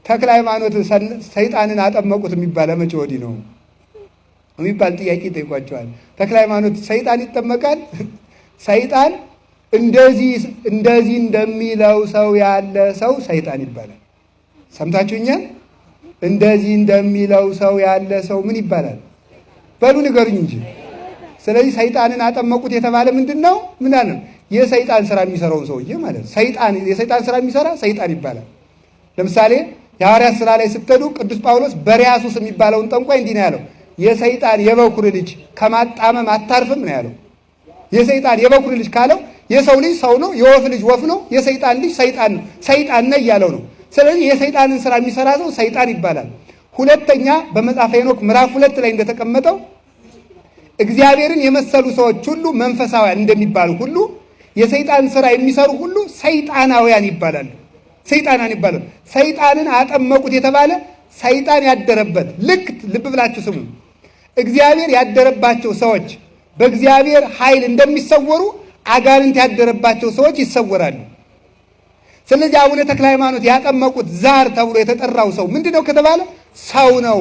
ተክለ ሃይማኖት ሰይጣንን አጠመቁት የሚባል መቼ ወዲህ ነው የሚባል ጥያቄ ጠይቋቸዋል። ተክለ ሃይማኖት ሰይጣን ይጠመቃል? ሰይጣን እንደዚህ እንደሚለው ሰው ያለ ሰው ሰይጣን ይባላል። ሰምታችሁኛል? እንደዚህ እንደሚለው ሰው ያለ ሰው ምን ይባላል? በሉ ንገሩኝ እንጂ። ስለዚህ ሰይጣንን አጠመቁት የተባለ ምንድን ነው? ምን አለ? የሰይጣን ስራ የሚሰራውን ሰውዬ ማለት ነው። የሰይጣን ስራ የሚሰራ ሰይጣን ይባላል። ለምሳሌ የሐዋርያት ሥራ ላይ ስትሄዱ ቅዱስ ጳውሎስ በርያሱስ የሚባለውን ጠንቋይ እንዲህ ነው ያለው፣ የሰይጣን የበኩር ልጅ ከማጣመም አታርፍም ነው ያለው። የሰይጣን የበኩር ልጅ ካለው የሰው ልጅ ሰው ነው፣ የወፍ ልጅ ወፍ ነው፣ የሰይጣን ልጅ ሰይጣን ነው፣ ሰይጣን ነው እያለው ነው። ስለዚህ የሰይጣንን ስራ የሚሰራ ሰው ሰይጣን ይባላል። ሁለተኛ በመጽሐፈ ሄኖክ ምዕራፍ 2 ላይ እንደተቀመጠው እግዚአብሔርን የመሰሉ ሰዎች ሁሉ መንፈሳውያን እንደሚባሉ ሁሉ የሰይጣን ስራ የሚሰሩ ሁሉ ሰይጣናውያን ይባላሉ። ሰይጣናን ይባላሉ። ሰይጣንን አጠመቁት የተባለ ሰይጣን ያደረበት፣ ልክ ልብ ብላችሁ ስሙ፣ እግዚአብሔር ያደረባቸው ሰዎች በእግዚአብሔር ኃይል እንደሚሰወሩ አጋንንት ያደረባቸው ሰዎች ይሰወራሉ። ስለዚህ አቡነ ተክለ ሃይማኖት ያጠመቁት ዛር ተብሎ የተጠራው ሰው ምንድነው ከተባለ ሰው ነው።